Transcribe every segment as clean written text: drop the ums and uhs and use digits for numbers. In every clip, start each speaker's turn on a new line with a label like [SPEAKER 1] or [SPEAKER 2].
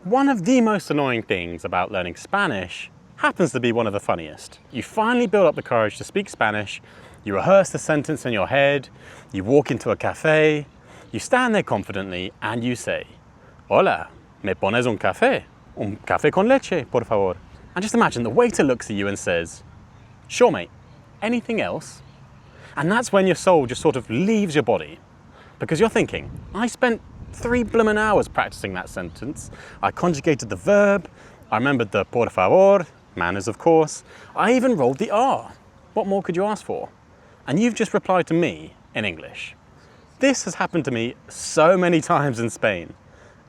[SPEAKER 1] One of the most annoying things about learning Spanish happens to be one of the funniest. You finally build up the courage to speak Spanish, you rehearse the sentence in your head, you walk into a cafe, you stand there confidently and you say, "Hola, ¿me pones un café? Un café con leche, por favor." And just imagine the waiter looks at you and says, "Sure mate, anything else?" And that's when your soul just sort of leaves your body. Because you're thinking, I spent 3 bloomin' hours practicing that sentence. I conjugated the verb, I remembered the por favor, manners of course. I even rolled the R. What more could you ask for? And you've just replied to me in English. This has happened to me so many times in Spain,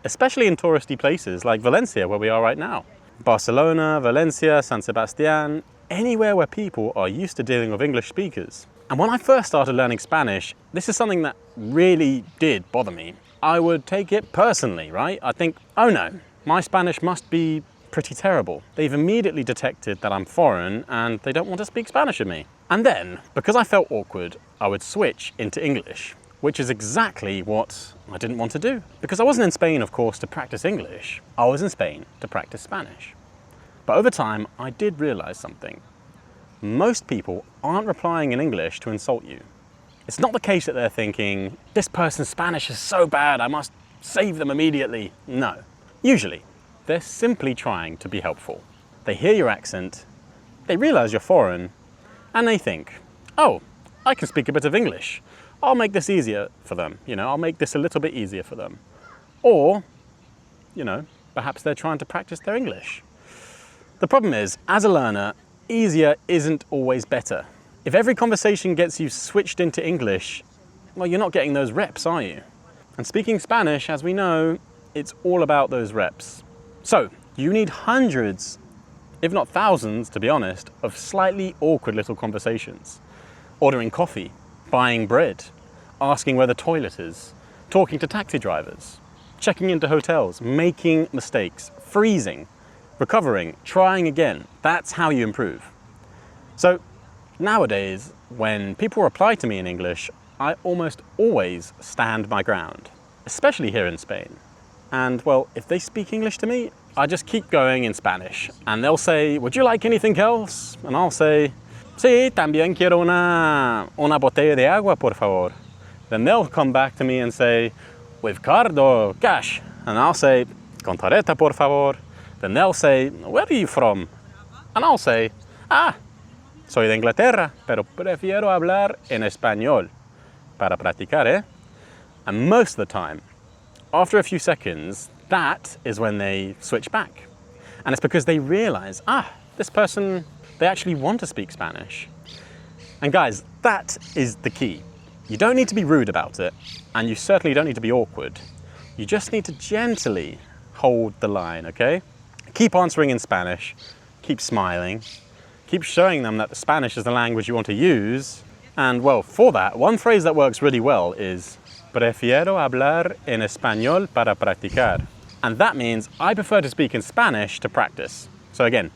[SPEAKER 1] especially in touristy places like Valencia, where we are right now. Barcelona, Valencia, San Sebastian, anywhere where people are used to dealing with English speakers. And when I first started learning Spanish, this is something that really did bother me. I would take it personally, right? I think, oh no, my Spanish must be pretty terrible. They've immediately detected that I'm foreign and they don't want to speak Spanish with me. And then, because I felt awkward, I would switch into English, which is exactly what I didn't want to do. Because I wasn't in Spain, of course, to practice English. I was in Spain to practice Spanish. But over time, I did realize something. Most people aren't replying in English to insult you. It's not the case that they're thinking, this person's Spanish is so bad, I must save them immediately. No. Usually, they're simply trying to be helpful. They hear your accent, they realize you're foreign, and they think, oh, I can speak a bit of English. I'll make this easier for them. I'll make this a little bit easier for them. Or, perhaps they're trying to practice their English. The problem is, as a learner, easier isn't always better. If every conversation gets you switched into English, well, you're not getting those reps, are you? And speaking Spanish, as we know, it's all about those reps. So, you need hundreds, if not thousands, to be honest, of slightly awkward little conversations. Ordering coffee, buying bread, asking where the toilet is, talking to taxi drivers, checking into hotels, making mistakes, freezing, recovering, trying again. That's how you improve. So nowadays, when people reply to me in English, I almost always stand my ground, especially here in Spain. And well, if they speak English to me, I just keep going in Spanish. And they'll say, would you like anything else? And I'll say, sí, también quiero una botella de agua, por favor. Then they'll come back to me and say, with card or cash? And I'll say, con tarjeta, por favor. Then they'll say, where are you from? And I'll say, soy de Inglaterra, pero prefiero hablar en español para practicar, eh? And most of the time, after a few seconds, that is when they switch back. And it's because they realize, this person, they actually want to speak Spanish. And guys, that is the key. You don't need to be rude about it, and you certainly don't need to be awkward. You just need to gently hold the line, okay? Keep answering in Spanish, keep smiling, keep showing them that the Spanish is the language you want to use. And well, for that, one phrase that works really well is prefiero hablar en español para practicar. And that means I prefer to speak in Spanish to practice. So again,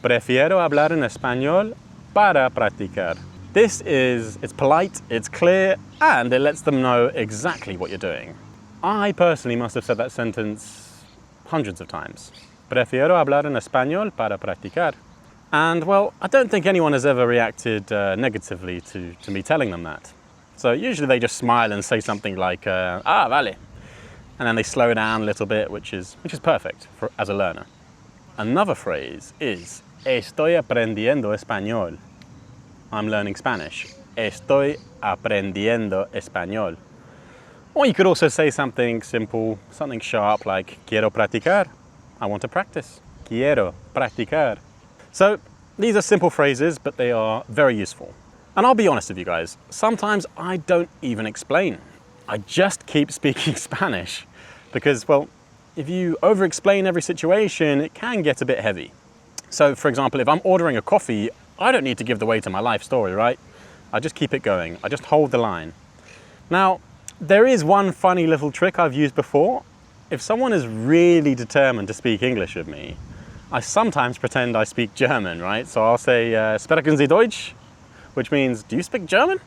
[SPEAKER 1] prefiero hablar en español para practicar. It's polite, it's clear, and it lets them know exactly what you're doing. I personally must have said that sentence hundreds of times. Prefiero hablar en español para practicar. And well, I don't think anyone has ever reacted negatively to me telling them that. So usually they just smile and say something like, vale. And then they slow down a little bit, which is perfect as a learner. Another phrase is, estoy aprendiendo español. I'm learning Spanish. Estoy aprendiendo español. Or you could also say something simple, something sharp like, quiero practicar. I want to practice. Quiero practicar. So these are simple phrases, but they are very useful. And I'll be honest with you guys, sometimes I don't even explain. I just keep speaking Spanish because, well, if you over-explain every situation, it can get a bit heavy. So for example, if I'm ordering a coffee, I don't need to give the way to my life story, right? I just keep it going. I just hold the line. Now, there is one funny little trick I've used before. If someone is really determined to speak English with me, I sometimes pretend I speak German, right? So I'll say, sprechen Sie Deutsch? Which means, do you speak German?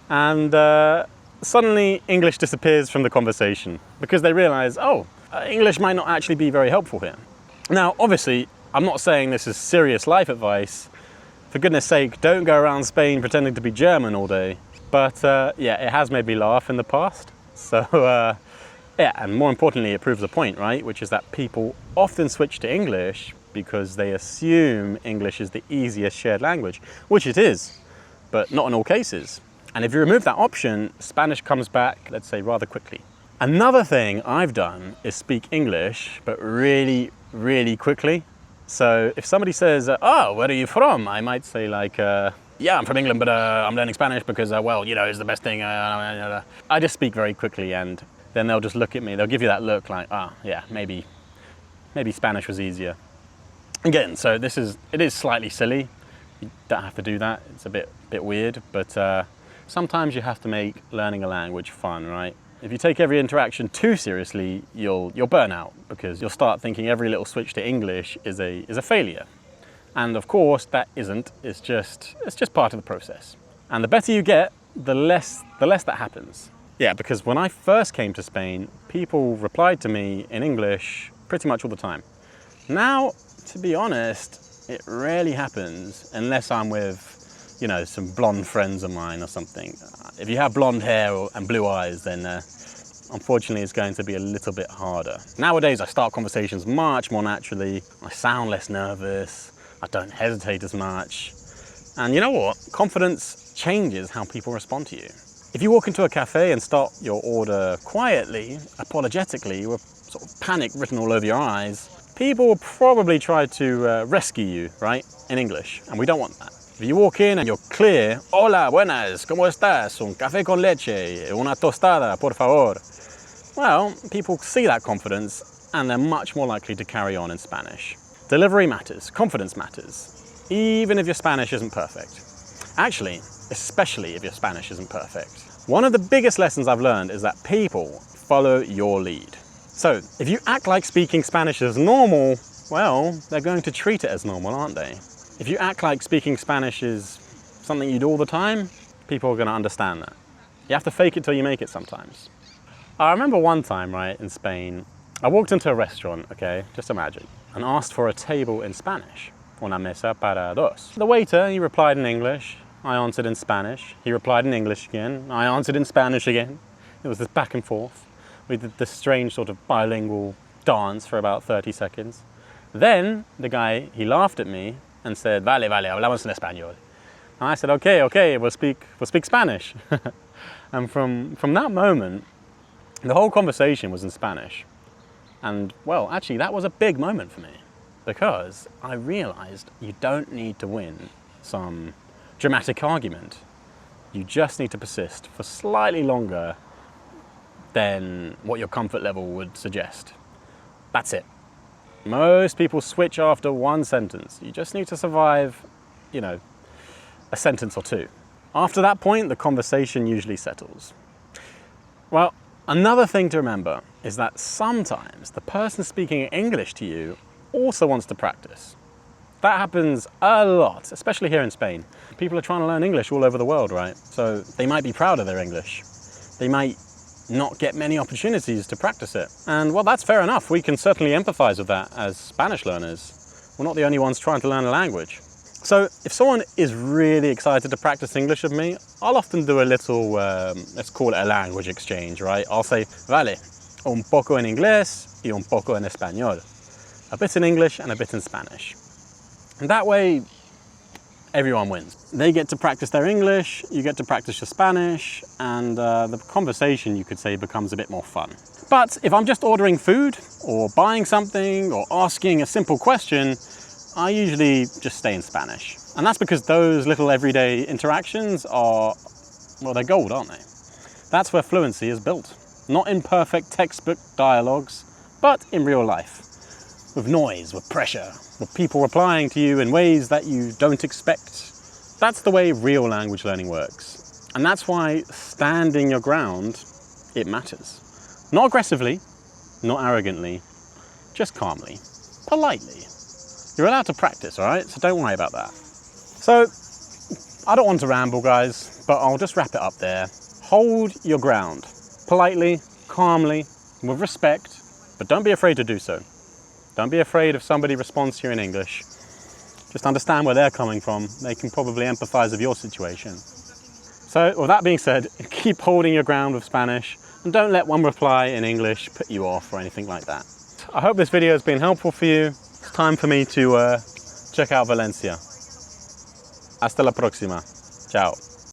[SPEAKER 1] And suddenly English disappears from the conversation because they realize, oh, English might not actually be very helpful here. Now, obviously, I'm not saying this is serious life advice. For goodness sake, don't go around Spain pretending to be German all day. But yeah, it has made me laugh in the past. So yeah, and more importantly, it proves a point, right? Which is that people often switch to English because they assume English is the easiest shared language, which it is, but not in all cases. And if you remove that option, Spanish comes back, let's say, rather quickly. Another thing I've done is speak English, but really, really quickly. So if somebody says, oh, where are you from? I might say like, yeah, I'm from England, but I'm learning Spanish because, well, you know, it's the best thing. I just speak very quickly, and then they'll just look at me. They'll give you that look like, ah, yeah, maybe Spanish was easier. Again, so it is slightly silly. You don't have to do that. It's a bit weird, but sometimes you have to make learning a language fun, right? If you take every interaction too seriously, you'll burn out because you'll start thinking every little switch to English is a failure. And of course, that isn't. It's just part of the process. And the better you get, the less that happens. Yeah, because when I first came to Spain, people replied to me in English pretty much all the time. Now, to be honest, it rarely happens unless I'm with, you know, some blonde friends of mine or something. If you have blonde hair and blue eyes, then unfortunately it's going to be a little bit harder. Nowadays I start conversations much more naturally. I sound less nervous. I don't hesitate as much. And you know what? Confidence changes how people respond to you. If you walk into a cafe and start your order quietly, apologetically, with sort of panic written all over your eyes, people will probably try to rescue you, right, in English, and we don't want that. If you walk in and you're clear, hola, buenas, ¿cómo estás? Un café con leche, una tostada, por favor. Well, people see that confidence and they're much more likely to carry on in Spanish. Delivery matters, confidence matters, even if your Spanish isn't perfect. Actually, especially if your Spanish isn't perfect. One of the biggest lessons I've learned is that people follow your lead. So, if you act like speaking Spanish is normal, well, they're going to treat it as normal, aren't they? If you act like speaking Spanish is something you do all the time, people are going to understand that. You have to fake it till you make it sometimes. I remember one time, right, in Spain, I walked into a restaurant, okay, just imagine, and asked for a table in Spanish. Una mesa para dos. The waiter, he replied in English. I answered in Spanish. He replied in English again. I answered in Spanish again. It was this back and forth. We did this strange sort of bilingual dance for about 30 seconds. Then the guy, he laughed at me and said, vale, hablamos en español. And I said, okay, we'll speak Spanish. And from that moment, the whole conversation was in Spanish. And well, actually that was a big moment for me because I realized you don't need to win some dramatic argument. You just need to persist for slightly longer than what your comfort level would suggest. That's it. Most people switch after one sentence. You just need to survive, you know, a sentence or two. After that point, the conversation usually settles. Well, another thing to remember is that sometimes the person speaking English to you also wants to practice. That happens a lot, especially here in Spain. People are trying to learn English all over the world, right? So they might be proud of their English. They might not get many opportunities to practice it. And well, that's fair enough. We can certainly empathize with that as Spanish learners. We're not the only ones trying to learn a language. So if someone is really excited to practice English with me, I'll often do a little, let's call it a language exchange, right? I'll say, vale, un poco en inglés y un poco en español. A bit in English and a bit in Spanish. And that way, everyone wins. They get to practice their English, you get to practice your Spanish, and the conversation, you could say, becomes a bit more fun. But if I'm just ordering food, or buying something, or asking a simple question, I usually just stay in Spanish. And that's because those little everyday interactions are, well, they're gold, aren't they? That's where fluency is built. Not in perfect textbook dialogues, but in real life. With noise, with pressure, with people replying to you in ways that you don't expect. That's the way real language learning works. And that's why standing your ground, it matters. Not aggressively, not arrogantly, just calmly, politely. You're allowed to practice, all right? So don't worry about that. So, I don't want to ramble, guys, but I'll just wrap it up there. Hold your ground, politely, calmly, with respect, But don't be afraid to do so. Don't be afraid if somebody responds to you in English. Just understand where they're coming from. They can probably empathize with your situation. So with that being said, keep holding your ground with Spanish and don't let one reply in English put you off or anything like that. I hope this video has been helpful for you. It's time for me to check out Valencia. Hasta la próxima. Ciao.